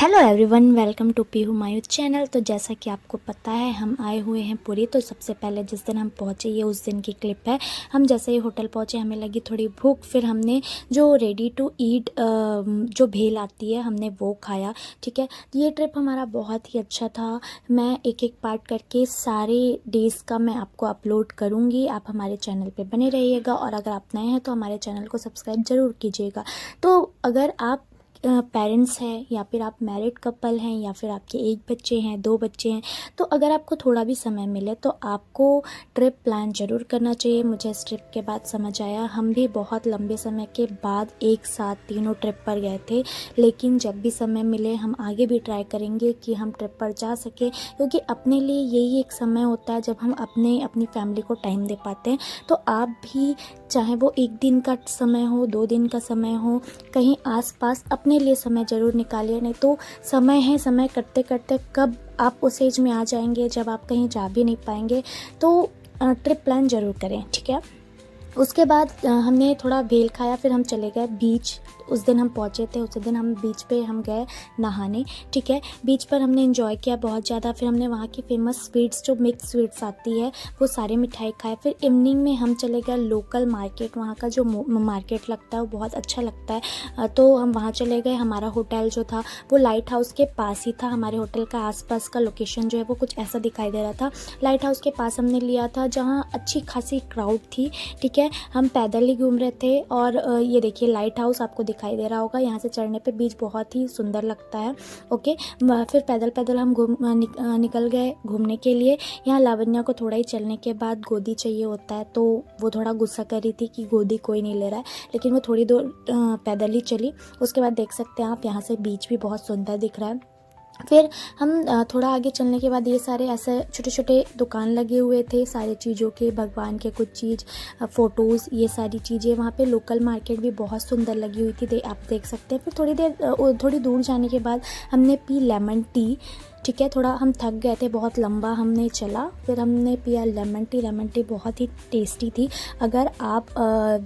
Hello everyone, welcome to Pihu Mayu channel. तो जैसा कि आपको पता है हम आए हुए हैं पुरी। तो सबसे पहले जिस दिन हम पहुँचे ये उस दिन की क्लिप है। हम जैसे ही होटल पहुँचे हमें लगी थोड़ी भूख, फिर हमने जो रेडी टू ईट जो भेल आती है हमने वो खाया। ठीक है, ये ट्रिप हमारा बहुत ही अच्छा था। मैं एक एक पार्ट करके सारे डेज़ का मैं आपको अपलोड करूँगी। आप हमारे चैनल पर बने रहिएगा और अगर आप नए हैं तो हमारे चैनल को सब्सक्राइब ज़रूर कीजिएगा। तो अगर आप पेरेंट्स हैं या फिर आप मैरिड कपल हैं या फिर आपके एक बच्चे हैं, दो बच्चे हैं, तो अगर आपको थोड़ा भी समय मिले तो आपको ट्रिप प्लान ज़रूर करना चाहिए। मुझे इस ट्रिप के बाद समझ आया, हम भी बहुत लंबे समय के बाद एक साथ तीनों ट्रिप पर गए थे। लेकिन जब भी समय मिले हम आगे भी ट्राई करेंगे कि हम ट्रिप पर जा सकें, क्योंकि अपने लिए यही एक समय होता है जब हम अपनी फैमिली को टाइम दे पाते हैं। तो आप भी, चाहे वो एक दिन का समय हो, 2 दिन का समय हो, कहीं आसपास अपने लिए समय ज़रूर निकालिए। नहीं तो समय है, समय करते करते कब आप उस एज में आ जाएंगे जब आप कहीं जा भी नहीं पाएंगे। तो ट्रिप प्लान ज़रूर करें, ठीक है। उसके बाद हमने थोड़ा भेल खाया, फिर हम चले गए बीच। उस दिन हम पहुँचे थे, उस दिन हम बीच पे हम गए नहाने। ठीक है, बीच पर हमने एंजॉय किया बहुत ज़्यादा। फिर हमने वहाँ की फेमस स्वीट्स, जो मिक्स स्वीट्स आती है, वो सारी मिठाई खाए। फिर इवनिंग में हम चले गए लोकल मार्केट। वहाँ का जो मार्केट लगता है वो बहुत अच्छा लगता है। तो हम वहाँ चले गए। हमारा होटल जो था वो लाइट हाउस के पास ही था। हमारे होटल का आसपास का लोकेशन जो है वो कुछ ऐसा दिखाई दे रहा था। लाइट हाउस के पास हमने लिया था, जहाँ अच्छी खासी क्राउड थी। ठीक है, हम पैदल ही घूम रहे थे और ये देखिए लाइट हाउस आपको दिखाई दे रहा होगा। यहाँ से चढ़ने पे बीच बहुत ही सुंदर लगता है। ओके, फिर पैदल पैदल हम निकल गए घूमने के लिए। यहाँ लावण्या को थोड़ा ही चलने के बाद गोदी चाहिए होता है, तो वो थोड़ा गुस्सा कर रही थी कि गोदी कोई नहीं ले रहा है, लेकिन वो थोड़ी दूर पैदल ही चली। उसके बाद देख सकते हैं आप, यहाँ से बीच भी बहुत सुंदर दिख रहा है। फिर हम थोड़ा आगे चलने के बाद ये सारे ऐसे छोटे छोटे दुकान लगे हुए थे सारे चीज़ों के, भगवान के कुछ चीज़, फ़ोटोज़, ये सारी चीज़ें। वहाँ पे लोकल मार्केट भी बहुत सुंदर लगी हुई थी, आप देख सकते हैं। फिर थोड़ी दूर जाने के बाद हमने पी लेमन टी। ठीक है, थोड़ा हम थक गए थे, बहुत लंबा हमने चला, फिर हमने पिया लेमन टी। लेमन टी बहुत ही टेस्टी थी। अगर आप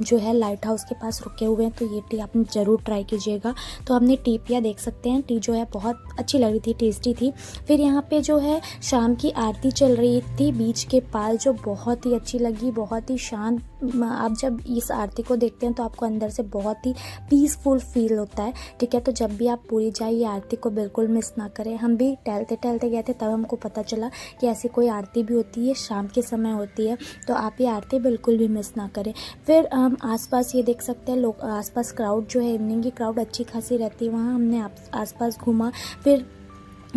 जो है लाइट हाउस के पास रुके हुए हैं तो ये टी आप ज़रूर ट्राई कीजिएगा। तो हमने टी पिया, देख सकते हैं। टी जो है बहुत अच्छी लग रही थी, टेस्टी थी। फिर यहाँ पे जो है शाम की आरती चल रही थी बीच के पास, जो बहुत ही अच्छी लगी, बहुत ही शांत। आप जब इस आरती को देखते हैं तो आपको अंदर से बहुत ही पीसफुल फील होता है। ठीक है, तो जब भी आप पूरी जाइए आरती को बिल्कुल मिस ना करें। हम भी टहलते टहलते गए थे, तब हमको पता चला कि ऐसी कोई आरती भी होती है, शाम के समय होती है। तो आप ये आरती बिल्कुल भी मिस ना करें। फिर हम आसपास ये देख सकते हैं, लोग आसपास क्राउड जो है, इवनिंग की क्राउड अच्छी खासी रहती है वहाँ। हमने आसपास घूमा। फिर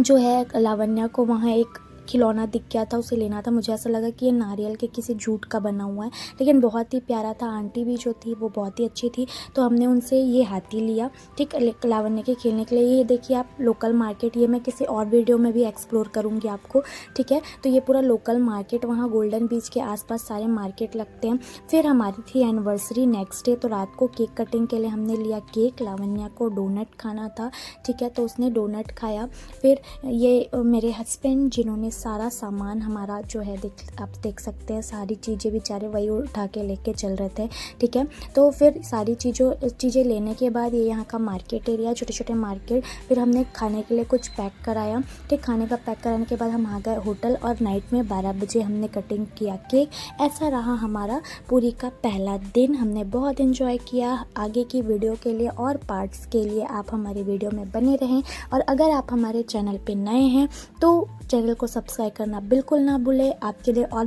जो है लावण्या को वहाँ एक खिलौना दिख गया था, उसे लेना था। मुझे ऐसा लगा कि ये नारियल के किसी जूट का बना हुआ है, लेकिन बहुत ही प्यारा था। आंटी भी जो थी वो बहुत ही अच्छी थी, तो हमने उनसे ये हाथी लिया। ठीक, लावण्य के खेलने के लिए। ये देखिए आप लोकल मार्केट, ये मैं किसी और वीडियो में भी एक्सप्लोर करूँगी आपको। ठीक है, तो ये पूरा लोकल मार्केट, वहाँ गोल्डन बीच के आसपास सारे मार्केट लगते हैं। फिर हमारी थी एनिवर्सरी नेक्स्ट डे, तो रात को केक कटिंग के लिए हमने लिया केक। लावण्या को डोनट खाना था। ठीक है, तो उसने डोनट खाया। फिर ये मेरे हस्बैंड, जिन्होंने सारा सामान हमारा जो है आप देख सकते हैं, सारी चीज़ें बेचारे वही उठा के लेके चल रहे थे। ठीक है, तो फिर सारी चीज़ें लेने के बाद ये यहाँ का मार्केट एरिया, छोटे छोटे मार्केट। फिर हमने खाने के लिए कुछ पैक कराया। ठीक, खाने का पैक कराने के बाद हम आ गए होटल और नाइट में 12 बजे हमने कटिंग किया केक। ऐसा रहा हमारा पुरी का पहला दिन। हमने बहुत इन्जॉय किया। आगे की वीडियो के लिए और पार्ट्स के लिए आप हमारी वीडियो में बने रहें, और अगर आप हमारे चैनल पे नए हैं तो चैनल को सब्सक्राइब करना बिल्कुल ना भूलें। आपके लिए और